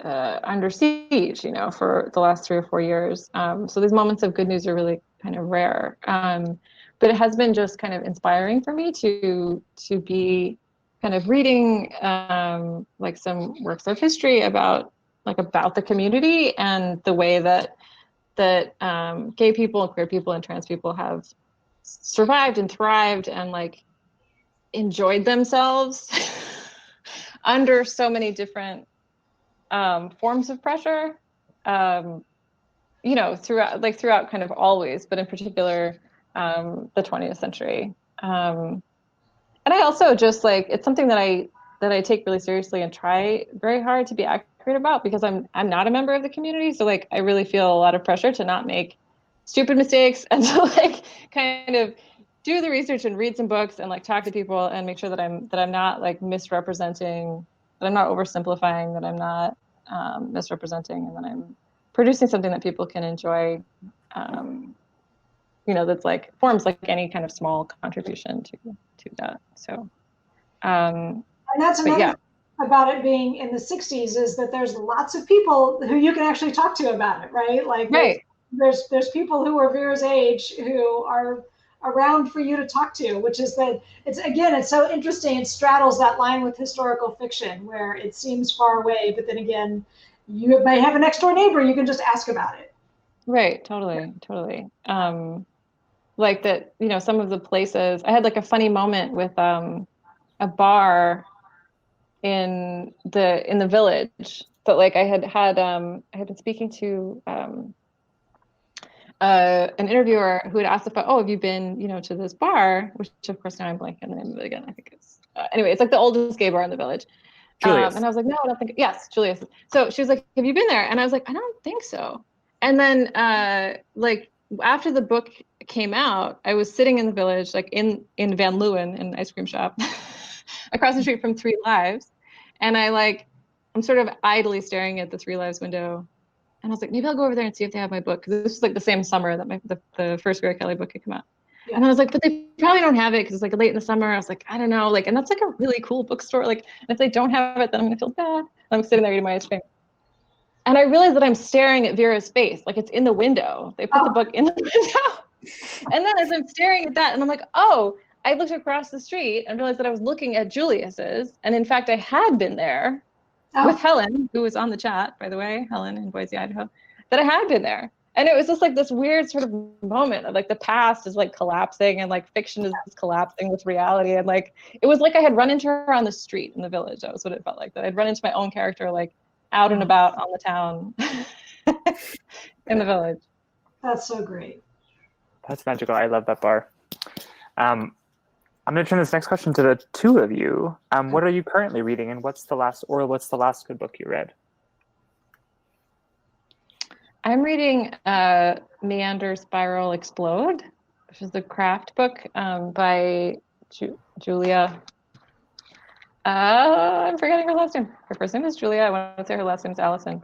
S4: under siege, for the last 3 or 4 years. So these moments of good news are really kind of rare. But it has been just kind of inspiring for me to be kind of reading like some works of history about the community and the way that gay people and queer people and trans people have survived and thrived and like enjoyed themselves under so many different forms of pressure, throughout kind of always, but in particular the 20th century. And I also just like, it's something that I take really seriously and try very hard to be accurate about, because I'm not a member of the community. So like, I really feel a lot of pressure to not make stupid mistakes and to like kind of do the research and read some books and like talk to people and make sure that I'm not like misrepresenting, that I'm not oversimplifying, that I'm not misrepresenting, and that I'm producing something that people can enjoy. That's like forms like any kind of small contribution to that. So,
S5: and that's another thing about it being in the 60s is that there's lots of people who you can actually talk to about it, right? Like there's people who are Vera's age who are around for you to talk to, which is that it's so interesting. It straddles that line with historical fiction where it seems far away, but then again, you might have a next door neighbor you can just ask about it.
S4: Right. Totally. Like that, some of the places, I had like a funny moment with a bar in the village, but like I had been speaking to an interviewer who had asked have you been, to this bar, which of course now I'm blanking on the name of it again. I think it's anyway, it's like the oldest gay bar in the village.
S3: Julius.
S4: And I was like, no, I don't think, yes, Julius. So she was like, have you been there? And I was like, I don't think so. And then like after the book came out, I was sitting in the village, like in Van Leeuwen, in an ice cream shop across the street from 3 Lives. And I'm sort of idly staring at the 3 Lives window. And I was like, maybe I'll go over there and see if they have my book. Because this was like the same summer that the first Vera Kelly book had come out. Yeah. And I was like, but they probably don't have it because it's like late in the summer. I was like, I don't know. Like, and that's like a really cool bookstore. Like, and if they don't have it, then I'm gonna feel bad. I'm sitting there eating my ice cream. And I realized that I'm staring at Vera's face. Like it's in the window. They put the book in the window. And then as I'm staring at that, and I'm like, oh, I looked across the street and realized that I was looking at Julius's. And in fact, I had been there with Helen, who was on the chat, by the way, Helen in Boise, Idaho, that I had been there. And it was just like this weird sort of moment of like the past is like collapsing and like fiction is collapsing with reality. And like, it was like I had run into her on the street in the village. That was what it felt like, that I'd run into my own character, like out and about on the town in the village.
S5: That's so great.
S3: That's magical. I love that bar. I'm going to turn this next question to the two of you. What are you currently reading, and what's the last good book you read?
S4: I'm reading Meander, Spiral, Explode, which is the craft book by Julia. I'm forgetting her last name. Her first name is Julia. I want to say her last name is Allison.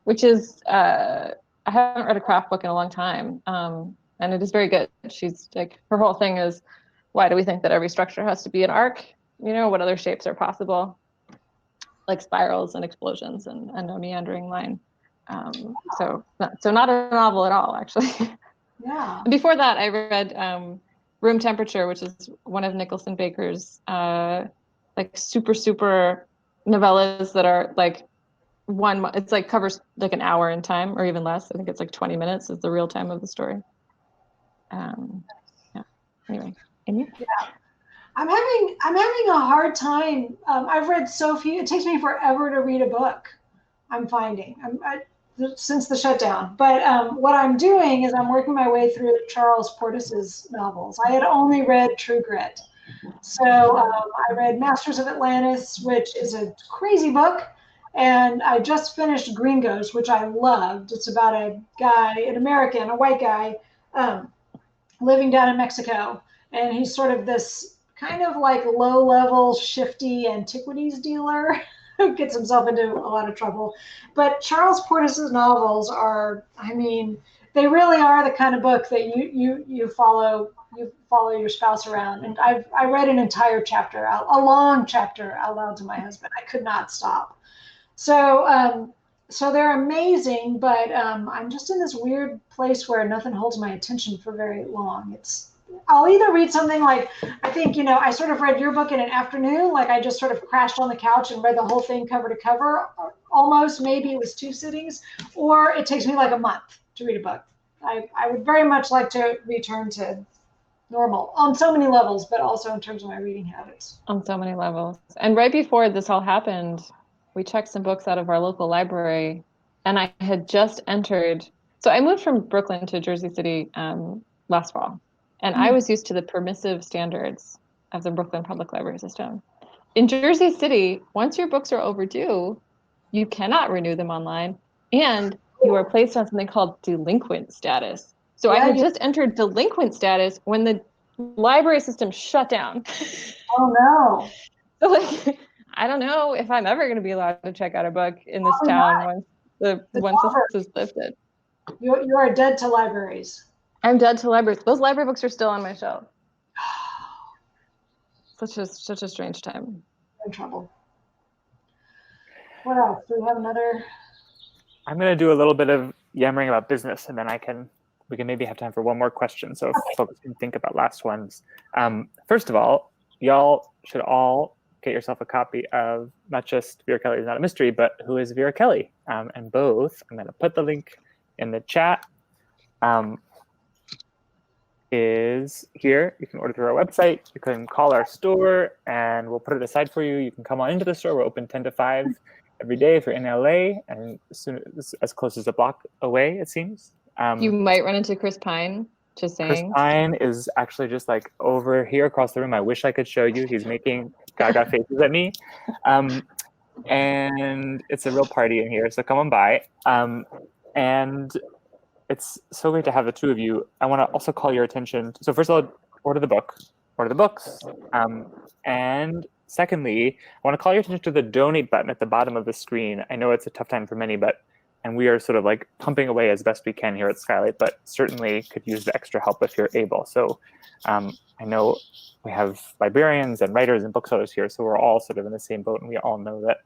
S4: Which is, I haven't read a craft book in a long time. And it is very good. She's like, her whole thing is, why do we think that every structure has to be an arc? You know, what other shapes are possible? Like spirals and explosions and a meandering line. So not a novel at all, actually.
S5: Yeah.
S4: Before that, I read Room Temperature, which is one of Nicholson Baker's like super novellas that are like it's like covers like an hour in time or even less. I think it's like 20 minutes is the real time of the story. Yeah. Anyway, Amy?
S5: Yeah. I'm having a hard time. I've read so few. It takes me forever to read a book. I'm finding since the shutdown. But what I'm doing is I'm working my way through Charles Portis's novels. I had only read True Grit. So I read Masters of Atlantis, which is a crazy book. And I just finished Gringos, which I loved. It's about a guy, an American, a white guy, living down in Mexico. And he's sort of this kind of like low-level, shifty antiquities dealer who gets himself into a lot of trouble. But Charles Portis's novels are, I mean, they really are the kind of book that you follow your spouse around. And I read an entire chapter, a long chapter out loud to my husband. I could not stop. So they're amazing, but I'm just in this weird place where nothing holds my attention for very long. I'll either read something like, I think, I sort of read your book in an afternoon, like I just sort of crashed on the couch and read the whole thing cover to cover, almost, maybe it was 2 sittings, or it takes me like a month to read a book. I would very much like to return to normal on so many levels, but also in terms of my reading habits.
S4: On so many levels. And right before this all happened, we checked some books out of our local library, and I had just entered. So I moved from Brooklyn to Jersey City last fall, and I was used to the permissive standards of the Brooklyn Public Library system. In Jersey City, once your books are overdue, you cannot renew them online, and you are placed on something called delinquent status. So I had just entered delinquent status when the library system shut down.
S5: Oh no.
S4: So like, I don't know if I'm ever going to be allowed to check out a book in this town once this is lifted.
S5: You are dead to libraries.
S4: I'm dead to libraries. Those library books are still on my shelf. Such a strange time.
S5: In trouble. What else? Do we have another?
S3: I'm going to do a little bit of yammering about business, and then we can maybe have time for one more question. So if folks can think about last ones. First of all, y'all should all get yourself a copy of not just Vera Kelly is Not a Mystery, but Who is Vera Kelly? And both, I'm going to put the link in the chat, is here. You can order through our website. You can call our store, and we'll put it aside for you. You can come on into the store. We're open 10 to 5 every day if you're in LA, and as close as a block away, it seems.
S4: You might run into Chris Pine, just saying.
S3: Chris Pine is actually just like over here across the room. I wish I could show you. He's making gaga faces at me. And it's a real party in here, so come on by. And it's so great to have the two of you. I want to also call your attention. So first of all, order the books. And secondly, I want to call your attention to the donate button at the bottom of the screen. I know it's a tough time for many, and we are sort of like pumping away as best we can here at Skylight, but certainly could use the extra help if you're able. So I know we have librarians and writers and booksellers here, so we're all sort of in the same boat, and we all know that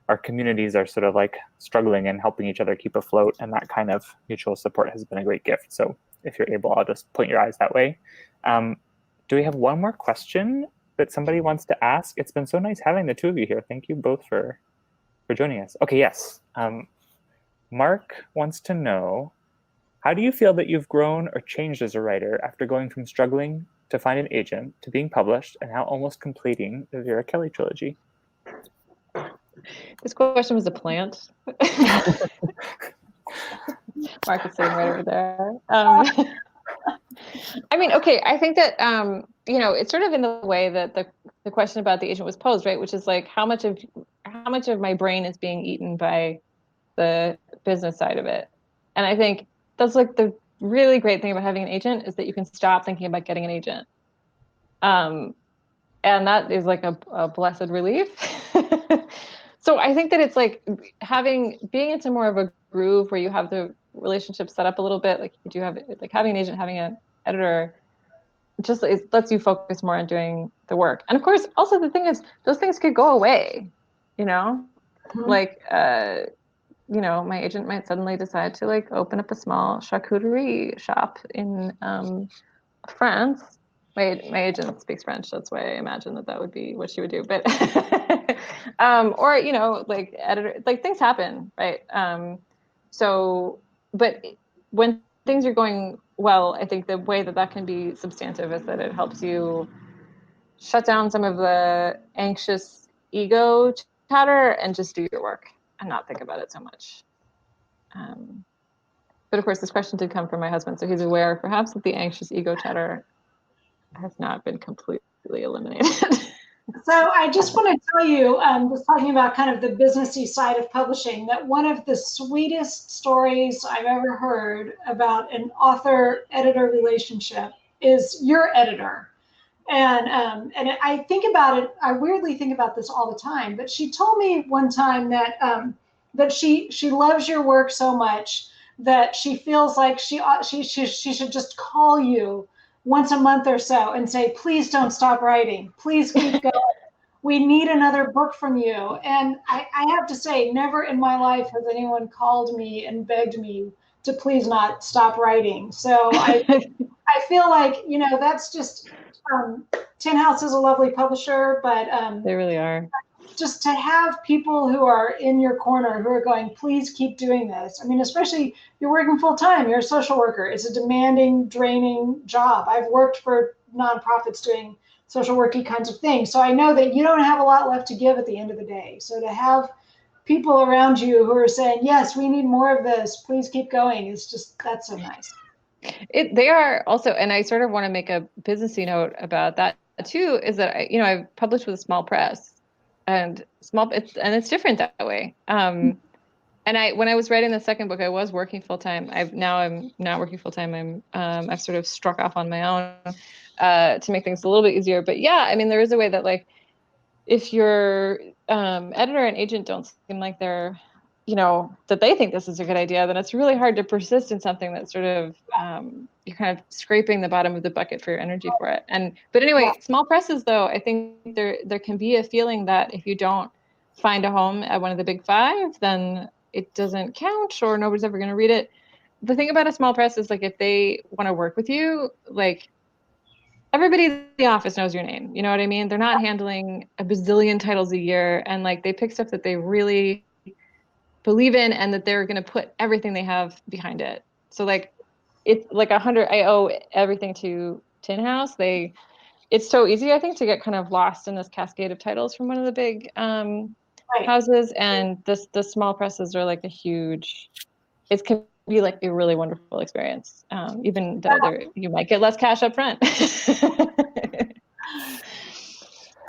S3: our communities are sort of like struggling and helping each other keep afloat, and that kind of mutual support has been a great gift. So if you're able, I'll just point your eyes that way. Do we have one more question that somebody wants to ask? It's been so nice having the two of you here. Thank you both for joining us. Okay, yes. Mark wants to know, How do you feel that you've grown or changed as a writer after going from struggling to find an agent to being published and now almost completing the Vera Kelly trilogy?
S4: This question was a plant. Mark is sitting right over there. I mean, okay, I think that, it's sort of in the way that the question about the agent was posed, right? Which is like, how much of my brain is being eaten by the business side of it? And I think that's like the really great thing about having an agent is that you can stop thinking about getting an agent. And that is like a blessed relief. So I think that it's like being into more of a groove where you have the relationship set up a little bit, like you do have, like having an agent, having an editor, just it lets you focus more on doing the work. And of course, also the thing is, those things could go away, like, my agent might suddenly decide to like open up a small charcuterie shop in France. My agent speaks French, that's why I imagine that would be what she would do. But or like editor, like things happen, right? But when things are going well, I think the way that can be substantive is that it helps you shut down some of the anxious ego chatter and just do your work and not think about it so much. But of course, this question did come from my husband, so he's aware perhaps that the anxious ego chatter has not been completely eliminated.
S5: So I just want to tell you, was talking about kind of the businessy side of publishing, that one of the sweetest stories I've ever heard about an author-editor relationship is your editor. And I think about it, I weirdly think about this all the time, but she told me one time that that she loves your work so much that she feels like she should just call you once a month or so and say, please don't stop writing. Please keep going. We need another book from you. And I have to say, never in my life has anyone called me and begged me to please not stop writing. So I feel like, that's just, Tin House is a lovely publisher, but
S4: they really are.
S5: Just to have people who are in your corner who are going, please keep doing this. I mean, especially you're working full time, you're a social worker. It's a demanding, draining job. I've worked for nonprofits doing social worky kinds of things. So I know that you don't have a lot left to give at the end of the day. So to have people around you who are saying, yes, we need more of this, please keep going, that's so nice.
S4: They are also, and I sort of want to make a businessy note about that too, is that I've published with a small press. And it's different that way. And when I was writing the second book, I was working full time. I'm not working full time. I've sort of struck off on my own to make things a little bit easier. But yeah, I mean, there is a way that like, if your editor and agent don't seem like they're, that they think this is a good idea, then it's really hard to persist in something that's sort of you're kind of scraping the bottom of the bucket for your energy for it. But anyway, small presses though, I think there can be a feeling that if you don't find a home at one of the big five, then it doesn't count or nobody's ever going to read it. The thing about a small press is like if they want to work with you, like everybody in the office knows your name. You know what I mean? They're not handling a bazillion titles a year, and like they pick stuff that they really believe in and that they're going to put everything they have behind it. So like it's like 100, I owe everything to Tin House. It's so easy, I think, to get kind of lost in this cascade of titles from one of the big houses, and the small presses are like it can be like a really wonderful experience, even though you might get less cash up front.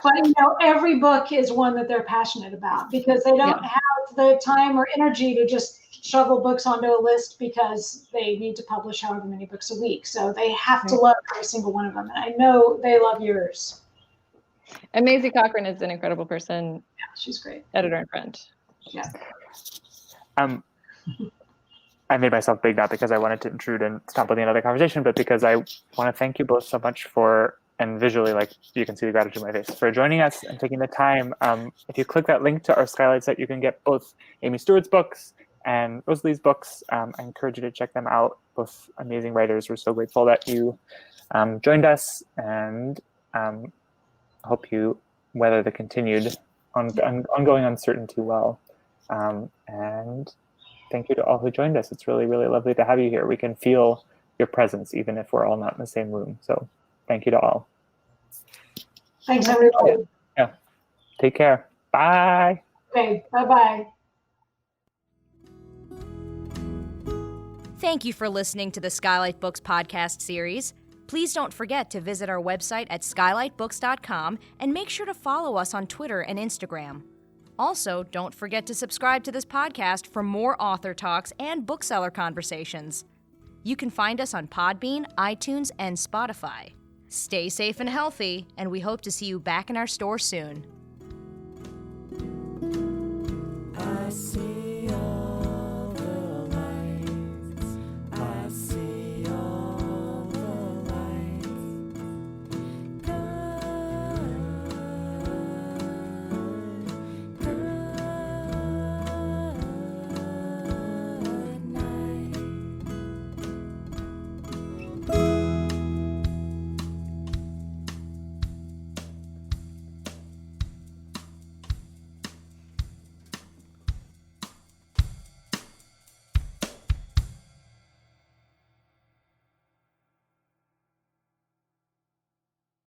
S5: But every book is one that they're passionate about because they don't have the time or energy to just shovel books onto a list because they need to publish however many books a week. So they have to love every single one of them. And I know they love yours.
S4: And Maisie Cochran is an incredible person.
S5: Yeah, she's great.
S4: Editor and friend.
S5: Yeah.
S3: I made myself big not because I wanted to intrude and stop with another conversation, but because I want to thank you both so much for, and visually, like you can see the gratitude in my face, for joining us and taking the time. If you click that link to our Skylight site, you can get both Amy Stewart's books and Rosalie's books. I encourage you to check them out. Both amazing writers. We're so grateful that you joined us, and hope you weather the continued ongoing uncertainty well. And thank you to all who joined us. It's really, really lovely to have you here. We can feel your presence, even if we're all not in the same room. So thank you to all.
S5: Thanks, everybody.
S3: Yeah. Take care. Bye.
S5: Okay, bye-bye.
S2: Thank you for listening to the Skylight Books podcast series. Please don't forget to visit our website at skylightbooks.com and make sure to follow us on Twitter and Instagram. Also, don't forget to subscribe to this podcast for more author talks and bookseller conversations. You can find us on Podbean, iTunes, and Spotify. Stay safe and healthy, and we hope to see you back in our store soon.